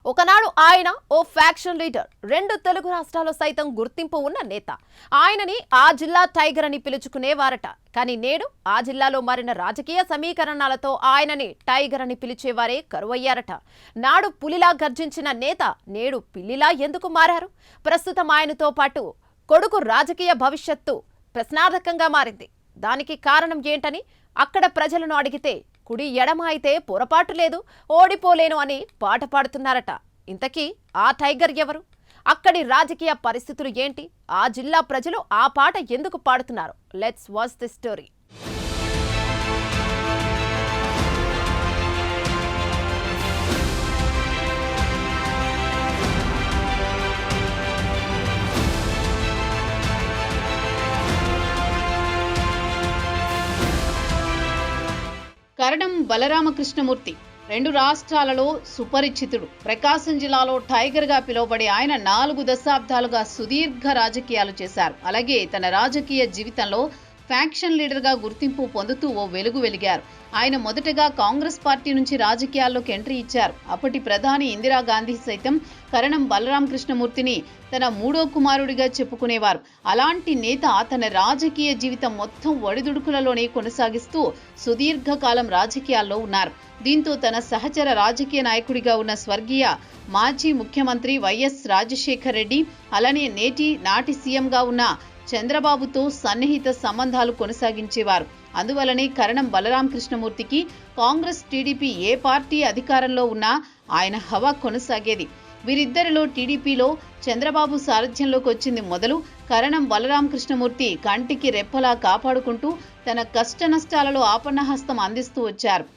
ఒకనాడు ఆయన ఓ faction leader, రెండు తెలుగు రాష్ట్రాల్లో సైతం గుర్తింపు ఉన్న నేత. ఆయనని ఆ జిల్లా టైగర్ అని పిలుచుకునేవారట. కానీ నేడు ఆ జిల్లాలో మారిన రాజకీయ సమీకరణాలతో ఆయనని టైగర్ అని పిలిచేవారే కరువయ్యారట. నాడు పులిలా గర్జించిన నేత నేడు పిల్లిలా ఎందుకు మారారు? ప్రస్తుతం ఆయనతో పాటు కొడుకు రాజకీయ భవిష్యత్తు ప్రశ్నార్థకంగా మారింది. దానికి కారణం ఏంటని అక్కడ ప్రజలను అడిగితే కుడి ఎడమ అయితే పొరపాటు లేదు, ఓడిపోలేను అని పాట పాడుతున్నారట. ఇంతకీ ఆ టైగర్ ఎవరు? అక్కడి రాజకీయ పరిస్థితులు ఏంటి? ఆ జిల్లా ప్రజలు ఆ పాట ఎందుకు పాడుతున్నారు? Let's watch the story. Karanam Balaramakrishnamurthy రెండు రాష్ట్రాలలో సుపరిచితుడు. ప్రకాశం జిల్లాలో టైగర్ గా పిలువబడి ఆయన 4 దశాబ్దాలుగా సుదీర్ఘ రాజకీయాలు చేశారు. అలాగే తన రాజకీయ జీవితంలో ఫ్యాక్షన్ లీడర్ గా గుర్తింపు పొందుతూ ఓ వెలుగు వెలిగారు. ఆయన మొదటగా కాంగ్రెస్ పార్టీ నుంచి రాజకీయాల్లోకి ఎంట్రీ ఇచ్చారు. అప్పటి ప్రధాని ఇందిరాగాంధీ సైతం కరణం బలరామకృష్ణమూర్తిని తన 3వ కుమారుడిగా చెప్పుకునేవారు. అలాంటి నేత తన రాజకీయ జీవితం మొత్తం ఒడిదుడుకులలోనే కొనసాగిస్తూ సుదీర్ఘకాలం రాజకీయాల్లో ఉన్నారు. దీంతో తన సహచర రాజకీయ నాయకుడిగా ఉన్న స్వర్గీయ మాజీ ముఖ్యమంత్రి వైఎస్ రాజశేఖర్ రెడ్డి, అలానే నాటి సీఎంగా ఉన్న చంద్రబాబుతో సన్నిహిత సంబంధాలు కొనసాగించేవారు. అందువలనే కరణం బలరామకృష్ణమూర్తికి కాంగ్రెస్, టీడీపీ ఏ పార్టీ అధికారంలో ఉన్నా ఆయన హవా కొనసాగేది. వీరిద్దరిలో టీడీపీలో చంద్రబాబు సారథ్యంలోకి వచ్చింది మొదలు కరణం బలరామకృష్ణమూర్తి కంటికి రెప్పలా కాపాడుకుంటూ తన కష్ట నష్టాలలో ఆపన్నహస్తం అందిస్తూ వచ్చారు.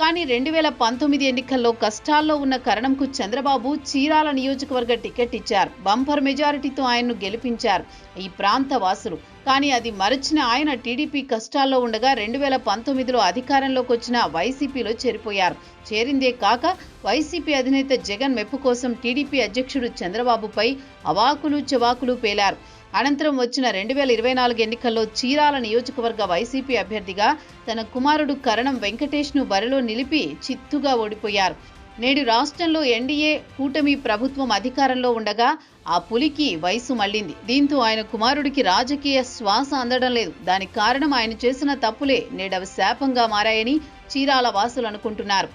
కానీ 2019 ఎన్నికల్లో కష్టాల్లో ఉన్న కరణంకు చంద్రబాబు చీరాల నియోజకవర్గ టికెట్ ఇచ్చారు. బంపర్ మెజారిటీతో ఆయన్ను గెలిపించారు ఈ ప్రాంత వాసులు. కానీ అది మరచిన ఆయన టీడీపీ కష్టాల్లో ఉండగా 2019లో అధికారంలోకి వచ్చిన వైసీపీలో చేరిపోయారు. చేరిందే కాక వైసీపీ అధినేత జగన్ మెప్పు కోసం టీడీపీ అధ్యక్షుడు చంద్రబాబుపై అవాకులు చెవాకులు పేలారు. అనంతరం వచ్చిన 2024 ఎన్నికల్లో చీరాల నియోజకవర్గ వైసీపీ అభ్యర్థిగా తన కుమారుడు కరణం వెంకటేష్ను బరిలో నిలిపి చిత్తుగా ఓడిపోయారు. నేడు రాష్ట్రంలో ఎన్డీఏ కూటమి ప్రభుత్వం అధికారంలో ఉండగా ఆ పులికి వయసు మళ్లింది. దీంతో ఆయన కుమారుడికి రాజకీయ శ్వాస అందడం లేదు. దానికి కారణం ఆయన చేసిన తప్పులే నేడవి శాపంగా మారాయని చీరాల వాసులు అనుకుంటున్నారు.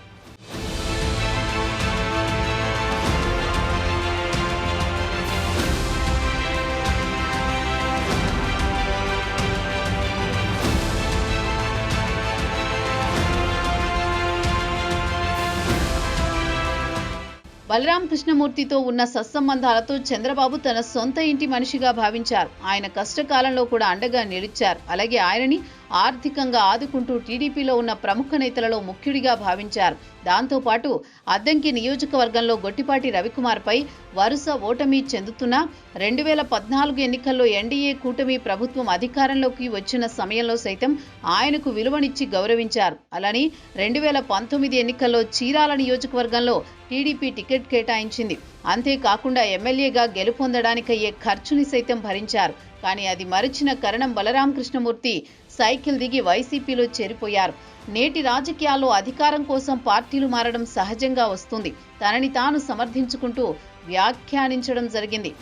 బలరామకృష్ణమూర్తితో ఉన్న సత్సంబంధాలతో చంద్రబాబు తన సొంత ఇంటి మనిషిగా భావించారు. ఆయన కష్టకాలంలో కూడా అండగా నిలిచారు. అలాగే ఆయనని ఆర్థికంగా ఆదుకుంటూ టీడీపీలో ఉన్న ప్రముఖ నేతలలో ముఖ్యుడిగా భావించారు. దాంతోపాటు అద్దంకి నియోజకవర్గంలో గొట్టిపాటి రవికుమార్పై వరుస ఓటమి చెందుతున్న 2014 ఎన్నికల్లో ఎన్డీఏ కూటమి ప్రభుత్వం అధికారంలోకి వచ్చిన సమయంలో సైతం ఆయనకు విలువనిచ్చి గౌరవించారు. అలానే 2019 ఎన్నికల్లో చీరాల నియోజకవర్గంలో టీడీపీ టికెట్ కేటాయించింది. అంతేకాకుండా ఎమ్మెల్యేగా గెలుపొందడానికయ్యే ఖర్చుని సైతం భరించారు. కానీ అది మరిచిన కరణం బలరామకృష్ణమూర్తి సైకిల్ దిగి వైసీపీలో చేరిపోయారు. నేటి రాజకీయాల్లో అధికారం కోసం పార్టీలు మారడం సహజంగా వస్తుంది. తనని తాను సమర్థించుకుంటూ వ్యాఖ్యానించడం జరిగింది.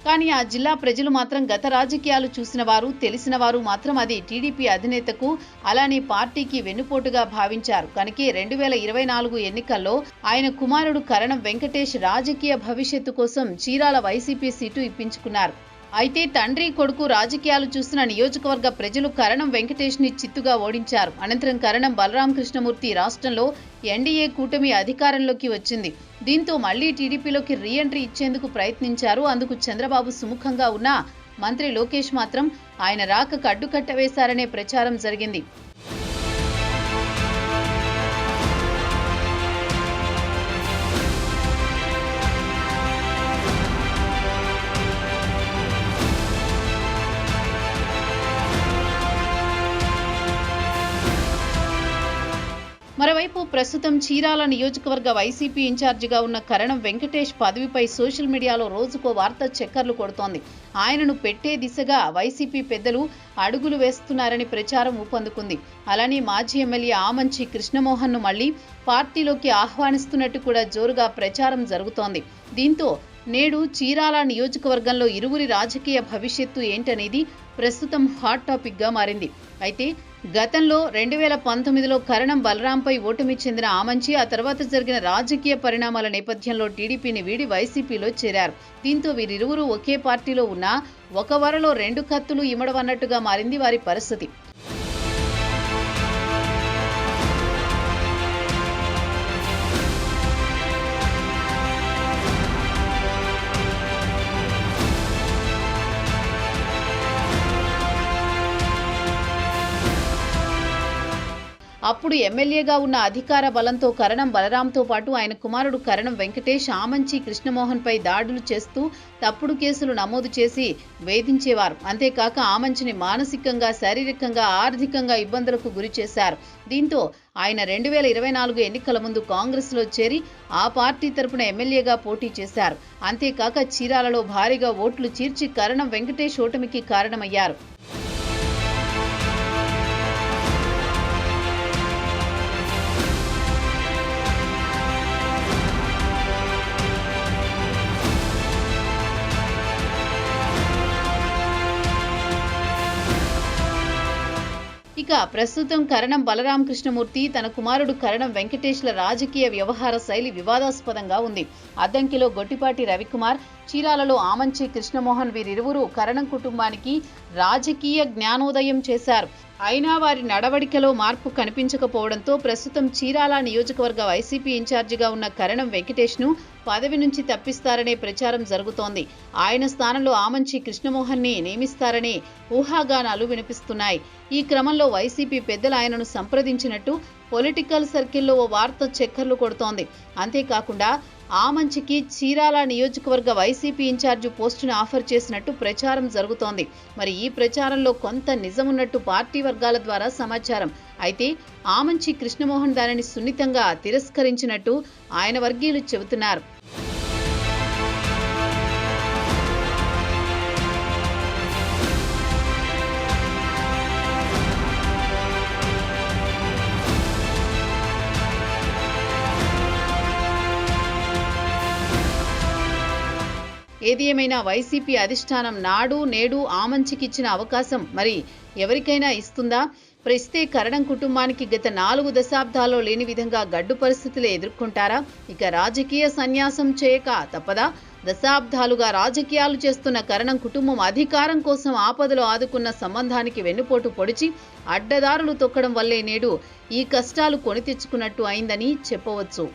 కానీ ఆ జిల్లా ప్రజలు మాత్రం గత రాజకీయాలు చూసిన వారు, తెలిసిన వారు మాత్రం అది టీడీపీ అధినేతకు అలానే పార్టీకి వెన్నుపోటుగా భావించారు. కనుకే 2024 ఎన్నికల్లో ఆయన కుమారుడు కరణం వెంకటేష్ రాజకీయ భవిష్యత్తు కోసం చీరాల వైసీపీ సీటు ఇప్పించుకున్నారు. అయితే తండ్రి కొడుకు రాజకీయాలు చూసిన నియోజకవర్గ ప్రజలు కరణం వెంకటేష్ ని చిత్తుగా ఓడించారు. అనంతరం కరణం బలరామకృష్ణమూర్తి రాష్ట్రంలో ఎన్డీఏ కూటమి అధికారంలోకి వచ్చింది. దీంతో మళ్లీ టీడీపీలోకి రీఎంట్రీ ఇచ్చేందుకు ప్రయత్నించారు. అందుకు చంద్రబాబు సుముఖంగా ఉన్న మంత్రి లోకేష్ మాత్రం ఆయన రాకకు అడ్డుకట్ట వేశారనే ప్రచారం జరిగింది. మరోవైపు ప్రస్తుతం చీరాల నియోజకవర్గ వైసీపీ ఇన్ఛార్జిగా ఉన్న కరణం వెంకటేష్ పదవిపై సోషల్ మీడియాలో రోజుకో వార్త చక్కర్లు కొడుతోంది. ఆయనను పెట్టే దిశగా వైసీపీ పెద్దలు అడుగులు వేస్తున్నారని ప్రచారం ఊపందుకుంది. అలానే మాజీ ఎమ్మెల్యే ఆమంచి కృష్ణమోహన్ను మళ్లీ పార్టీలోకి ఆహ్వానిస్తున్నట్టు కూడా జోరుగా ప్రచారం జరుగుతోంది. దీంతో నేడు చీరాల నియోజకవర్గంలో ఇరువురి రాజకీయ భవిష్యత్తు ఏంటనేది ప్రస్తుతం హాట్ టాపిక్గా మారింది. అయితే గతంలో 2019లో కరణం బలరాంపై ఓటమి చెందిన ఆమంచి ఆ తర్వాత జరిగిన రాజకీయ పరిణామాల నేపథ్యంలో టీడీపీని వీడి వైసీపీలో చేరారు. దీంతో వీరిరువురు ఒకే పార్టీలో ఉన్నా ఒక వరలో రెండు కత్తులు ఇమడవన్నట్టుగా మారింది వారి పరిస్థితి. అప్పుడు ఎమ్మెల్యేగా ఉన్న అధికార బలంతో కరణం బలరాంతో పాటు ఆయన కుమారుడు కరణం వెంకటేష్ ఆమంచి కృష్ణమోహన్పై దాడులు చేస్తూ తప్పుడు కేసులు నమోదు చేసి వేధించేవారు. అంతేకాక ఆమంచిని మానసికంగా, శారీరకంగా, ఆర్థికంగా ఇబ్బందులకు గురి చేశారు. దీంతో ఆయన 2024 ఎన్నికల ముందు కాంగ్రెస్లో చేరి ఆ పార్టీ తరపున ఎమ్మెల్యేగా పోటీ చేశారు. అంతేకాక చీరాలలో భారీగా ఓట్లు చీల్చి కరణం వెంకటేష్ ఓటమికి కారణమయ్యారు. ఇక ప్రస్తుతం కరణం బలరామ కృష్ణమూర్తి తన కుమారుడు కరణం వెంకటేష్ల రాజకీయ వ్యవహార శైలి వివాదాస్పదంగా ఉంది. అద్దంకిలో గొట్టిపాటి రవికుమార్, చీరాలలో ఆమంచి కృష్ణమోహన్ వీరిరువురు కరణం కుటుంబానికి రాజకీయ జ్ఞానోదయం చేశారు. అయినా వారి నడవడికలో మార్పు కనిపించకపోవడంతో ప్రస్తుతం చీరాల నియోజకవర్గ వైసీపీ ఇన్ఛార్జిగా ఉన్న కరణం వెంకటేష్ను పదవి నుంచి తప్పిస్తారనే ప్రచారం జరుగుతోంది. ఆయన స్థానంలో ఆమంచి కృష్ణమోహన్ని నియమిస్తారనే ఊహాగానాలు వినిపిస్తున్నాయి. ఈ క్రమంలో వైసీపీ పెద్దలు ఆయనను సంప్రదించినట్టు పొలిటికల్ సర్కిల్లో ఓ వార్త చక్కర్లు కొడుతోంది. అంతేకాకుండా ఆమంచికి చీరాల నియోజకవర్గ వైసీపీ ఇన్ఛార్జి పోస్టును ఆఫర్ చేసినట్టు ప్రచారం జరుగుతోంది. మరి ఈ ప్రచారంలో కొంత నిజమున్నట్టు పార్టీ వర్గాల ద్వారా సమాచారం. అయితే ఆమంచి కృష్ణమోహన్ దానిని సున్నితంగా తిరస్కరించినట్టు ఆయన వర్గీయులు చెబుతున్నారు. ఏది ఏమైనా వైసీపీ అధిష్టానం నాడు నేడు ఆమంచికి ఇచ్చిన అవకాశం మరి ఎవరికైనా ఇస్తుందా? ప్రస్తే కరణం కుటుంబానికి గత 4 దశాబ్దాల్లో లేని విధంగా గడ్డు పరిస్థితులు ఎదుర్కొంటారా? ఇక రాజకీయ సన్యాసం చేయక తప్పదా? దశాబ్దాలుగా రాజకీయాలు చేస్తున్న కరణం కుటుంబం అధికారం కోసం ఆపదలో ఆదుకున్న సంబంధానికి వెన్నుపోటు పొడిచి అడ్డదారులు తొక్కడం వల్లే నేడు ఈ కష్టాలు కొని తెచ్చుకున్నట్టు అయిందని చెప్పవచ్చు.